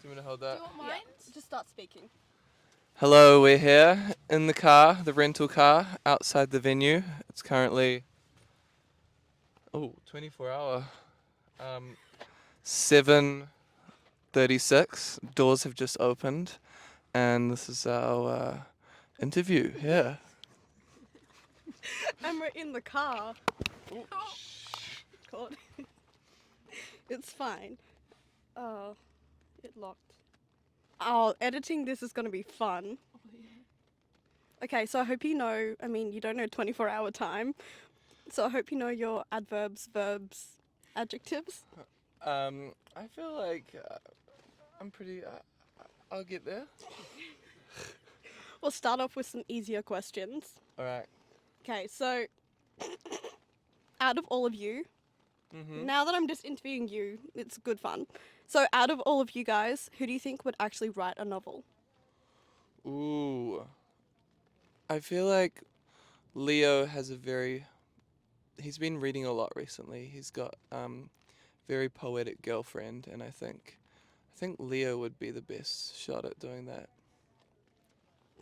you want me to hold Do that? you want mine? Just start speaking. Hello, we're here in the car, the rental car, outside the venue. It's currently 24 hour. 7:36. Doors have just opened, and this is our interview. Yeah. And we're in the car. God. It's fine. Oh, it locked. Oh, editing this is going to be fun. Okay, so I hope you know, you don't know 24-hour time. So I hope you know your adverbs, verbs, adjectives. I feel like I'm pretty. I'll get there. We'll start off with some easier questions. All right. Okay, so out of all of you, now that I'm just interviewing you, it's good fun. So out of all of you guys, who do you think would actually write a novel? Ooh. I feel like Leo has he's been reading a lot recently. He's got very poetic girlfriend, and I think Leo would be the best shot at doing that.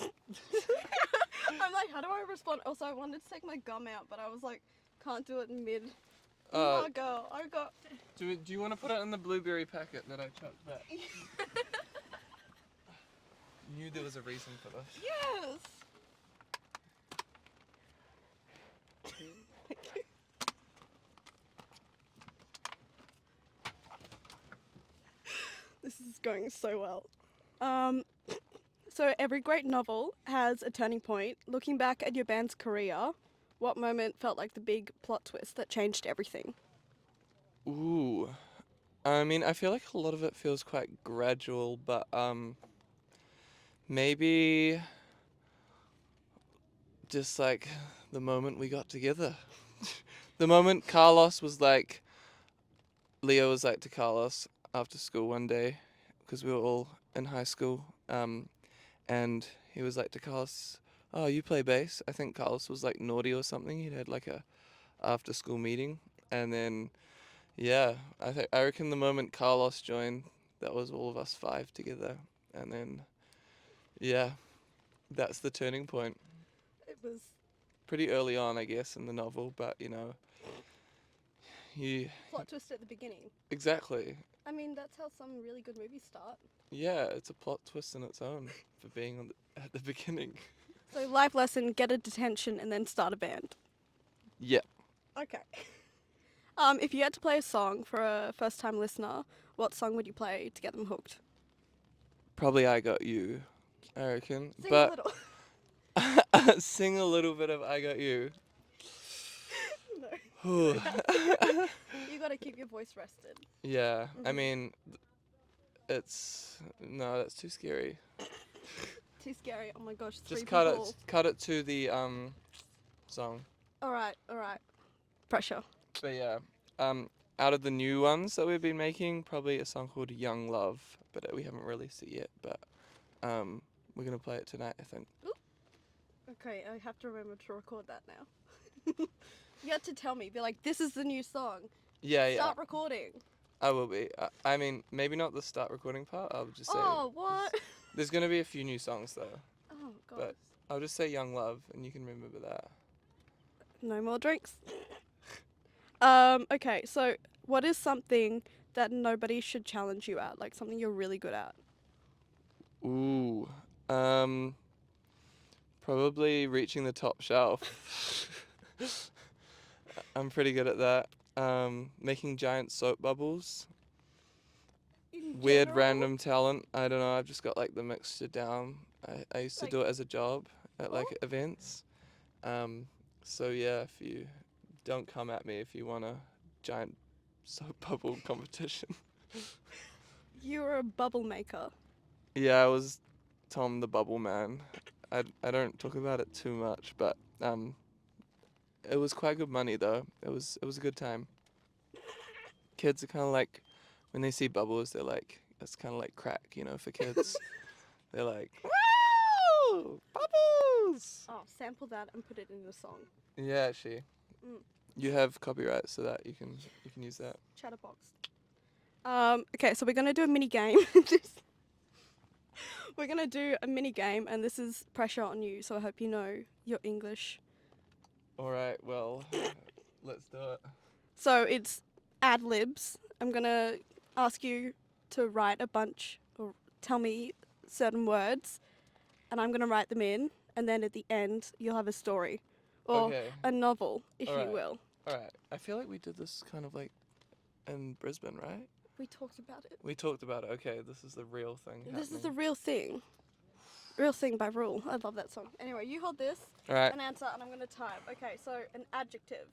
I'm like, how do I respond? Also, I wanted to take my gum out, but I was like, can't do it in mid. Uh, Oh, girl, I got. do you want to put it in the blueberry packet that I chucked back? Knew there was a reason for this. Yes! This is going so well. So every great novel has a turning point. Looking back at your band's career, what moment felt like the big plot twist that changed everything? Ooh. I feel like a lot of it feels quite gradual, but maybe just like the moment we got together. The moment Leo was like to Carlos after school one day, because we were all in high school, and he was like to Carlos, "Oh, you play bass?" I think Carlos was like naughty or something. He'd had like a after school meeting, and then yeah, I reckon the moment Carlos joined, that was all of us five together, and then yeah, that's the turning point. It was. Pretty early on, I guess, in the novel, but you Plot twist at the beginning. exactly. That's how some really good movies start. Yeah, it's a plot twist in its own for being at the beginning. So, life lesson, get a detention and then start a band. Yeah. Okay. If you had to play a song for a first time listener, what song would you play to get them hooked? Probably I Got You, I reckon. Sing but a little. sing a little bit of I Got You. No. You gotta keep your voice rested. Yeah, Mhm. that's too scary. Too scary. Oh my gosh, three Just people. cut it to the song. Alright. Pressure. But yeah, out of the new ones that we've been making, probably a song called Young Love, but we haven't released it yet. But we're gonna play it tonight, I think. Okay, I have to remember to record that now. You had to tell me, be like, this is the new song. Yeah. Start recording. I will be. Maybe not the start recording part. I'll just say. Oh, what? There's gonna be a few new songs though, Oh, God. but I'll just say Young Love, and you can remember that. No more drinks. Okay, so what is something that nobody should challenge you at? Like something you're really good at? Ooh. Probably reaching the top shelf. I'm pretty good at that. Making giant soap bubbles. In Weird general? random talent. I don't know. I've just got like the mixture down. I used to Like- do it as a job at like Oh. events. So yeah, if you don't come at me if you want a giant soap bubble competition. You're a bubble maker. Yeah, I was Tom the Bubble Man. I don't talk about it too much, but it was quite good money though. It was a good time. Kids are kind of like when they see bubbles, they're like it's kind of like crack, for kids. They're like, "Wow, bubbles!" Oh, sample that and put it in a song. Yeah, actually, Mm. you have copyright, so that you can use that. Chatterbox. Okay, so we're gonna do a mini game. We're gonna do a mini game, and this is pressure on you, so I hope you know your English. All right, well, let's do it. So it's ad libs. I'm gonna ask you to write a bunch or tell me certain words, and I'm gonna write them in, and then at the end you'll have a story or Okay. a novel, if All you right. will. All right. I feel like we did this kind of like in Brisbane, right? We talked about it. We talked about it. Okay, this is the real thing This is the happening. real thing. Real thing by rule. I love that song. Anyway, you hold this, All right. an answer, and I'm gonna type. Okay, so an adjective.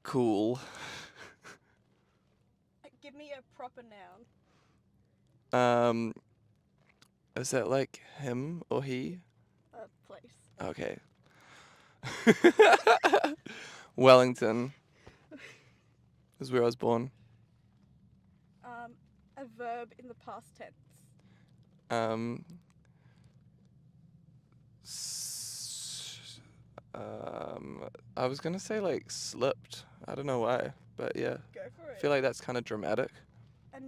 Cool. Give me a proper noun. Is that like him or he? A place. Okay. Wellington is where I was born. A verb in the past tense. I was gonna say like slipped. I don't know why, but yeah. Go for I it. feel like that's kind of dramatic. A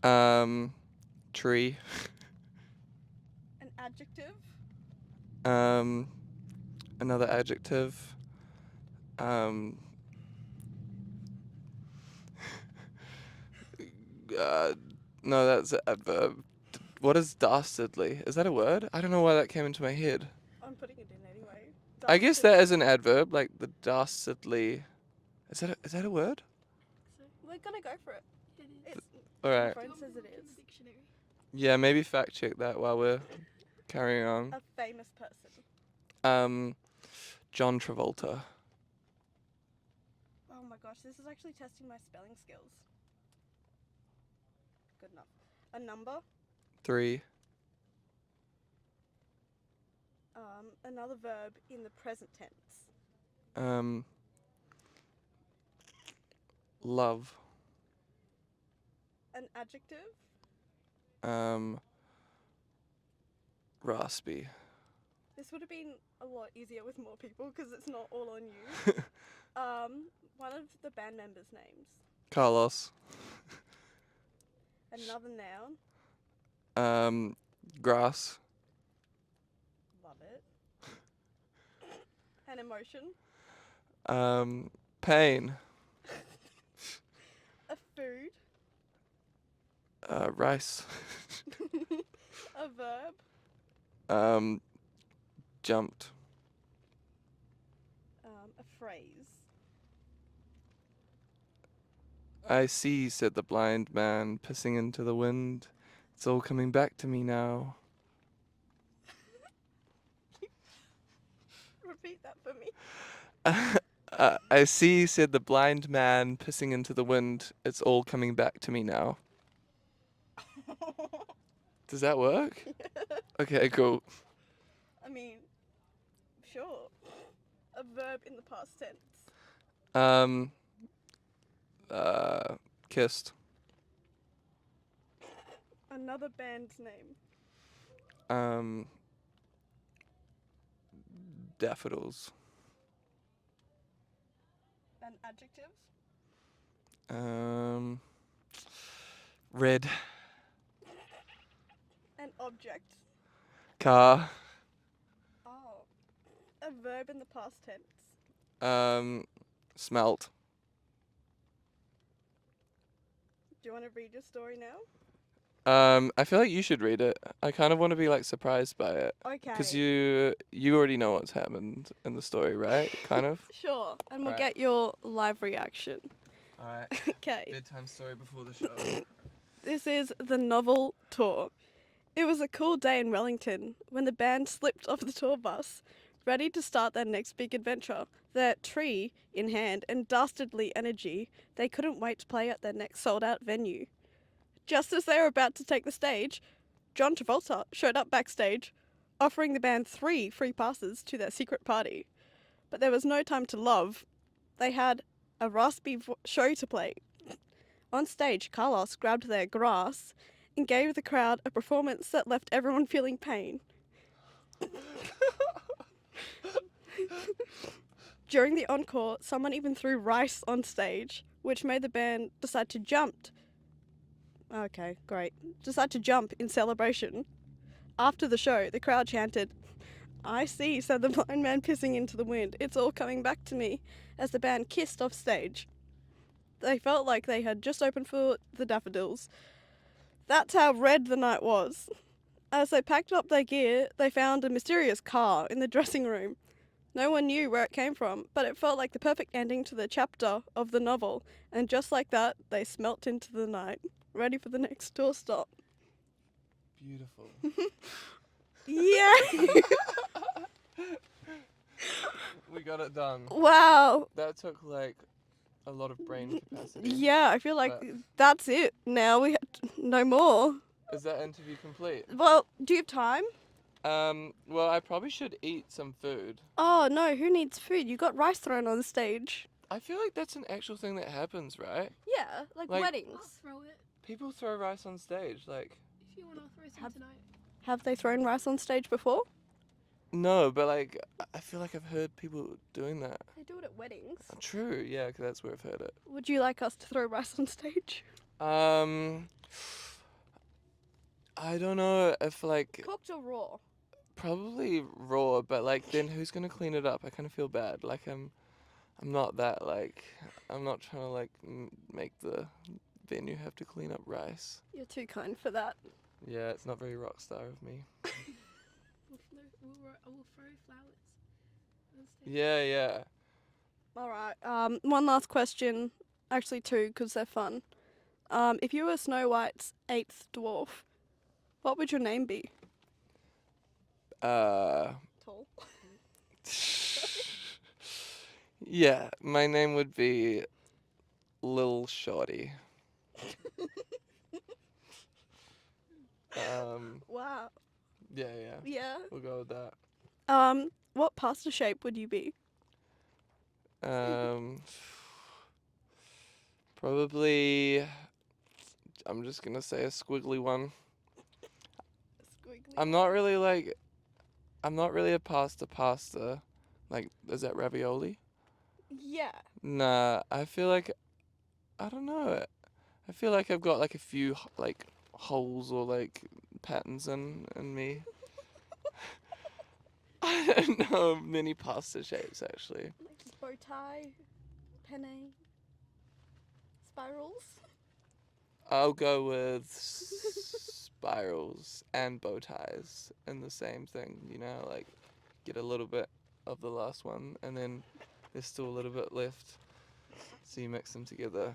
noun. Tree. An adjective. Another adjective. No, that's an adverb. What is dastardly? Is that a word? I don't know why that came into my head. I'm putting it in anyway. I guess that is an adverb, like the dastardly. Is that a word? We're gonna go for it. It's, All my right. phone says it is. Yeah, maybe fact check that while we're carrying on. A famous person. John Travolta. Oh my gosh, this is actually testing my spelling skills. Good enough. A number. 3. Another verb in the present tense. Love. An adjective. Raspy. This would have been a lot easier with more people because it's not all on you. One of the band members' names. Carlos. Another noun. Grass. Love it. An emotion. Pain. A food. Rice. A verb. Jumped. A phrase. I see, said the blind man, pissing into the wind. It's all coming back to me now. Repeat that for me. I see, said the blind man, pissing into the wind. It's all coming back to me now. Does that work? Okay, cool. I mean, sure. A verb in the past tense. Kissed. Another band's name. Daffodils. An adjective. Red. An object. Car. Oh. A verb in the past tense. Smelt. Do you want to read your story now? I feel like you should read it. I kind of want to be like surprised by it. Okay. Because you already know what's happened in the story, right? Kind of. Sure. And we'll Alright. get your live reaction. All right. Okay. Bedtime story before the show. This is the novel tour. It was a cool day in Wellington when the band slipped off the tour bus, ready to start their next big adventure. Their tree in hand and dastardly energy, they couldn't wait to play at their next sold-out venue. Just as they were about to take the stage, John Travolta showed up backstage, offering the band 3 free passes to their secret party. But there was no time to love. They had a raspy show to play. On stage, Carlos grabbed their grass and gave the crowd a performance that left everyone feeling pain. During the encore, someone even threw rice on stage, which made the band decide to jump Okay, great. Decided to jump in celebration. After the show, the crowd chanted, "I see," said the blind man pissing into the wind. "It's all coming back to me," as the band kissed off stage. They felt like they had just opened for the Daffodils. That's how red the night was. As they packed up their gear, they found a mysterious car in the dressing room. No one knew where it came from, but it felt like the perfect ending to the chapter of the novel, and just like that, they smelt into the night, ready for the next tour stop. Beautiful. Yeah! We got it done. Wow! That took like a lot of brain capacity. Yeah, I feel like But- that's it now. We have no more. Is that interview complete? Well, do you have time? Well, I probably should eat some food. Oh no, who needs food? You got rice thrown on stage. I feel like that's an actual thing that happens, right? Yeah, like, Like- I'll weddings. throw it People throw rice on stage, like. if you want. I'll throw some Have- tonight. Have they thrown rice on stage before? No, but like, I feel like I've heard people doing that. They do it at weddings. True, yeah, 'cause that's where I've heard it. Would you like us to throw rice on stage? I don't know if like Cooked or raw? probably raw, but like then who's gonna clean it up? I kind of feel bad. Like I'm not that like I'm not trying to like make the venue have to clean up rice. You're too kind for that. Yeah, it's not very rock star of me. We'll throw flowers on stage. Yeah, yeah. All right. One last question. Actually, two, because they're fun. If you were Snow White's 8th dwarf, what would your name be? Tall. Yeah, my name would be Lil Shorty. Wow. Yeah, yeah. Yeah. We'll go with that. What pasta shape would you be? Probably. I'm just gonna say a squiggly one. Squiggly. I'm not really like. I'm not really a pasta. Like, is that ravioli? Yeah. Nah, I feel like. I don't know. I feel like I've got like a few like holes or like patterns in me. I don't know many pasta shapes actually. Like bow tie, penne, spirals. I'll go with spirals and bow ties in the same thing, you know, like get a little bit of the last one and then there's still a little bit left. So you mix them together.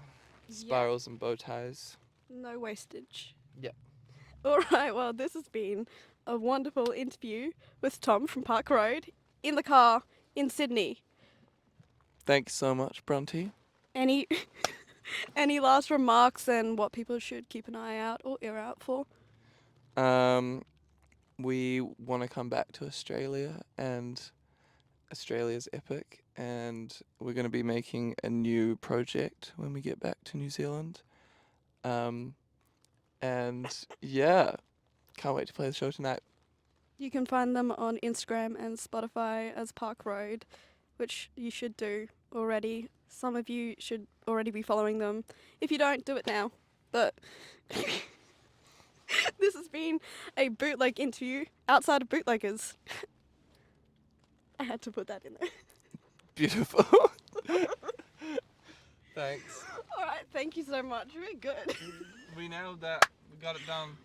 Spirals and bow ties. No wastage. Yep. All right. Well, this has been a wonderful interview with Tom from Park Road in the car in Sydney. Thanks so much, Bronte. Any any last remarks and what people should keep an eye out or ear out for? We want to come back to Australia and Australia's epic and we're going to be making a new project when we get back to New Zealand. And yeah, can't wait to play the show tonight. You can find them on Instagram and Spotify as Park Road, which you should do already. Some of you should already be following them. If you don't, do it now. But this has been a bootleg interview outside of Bootleggers. I had to put that in there. Beautiful. Thanks. All right, thank you so much. Very good. We nailed that. We got it done.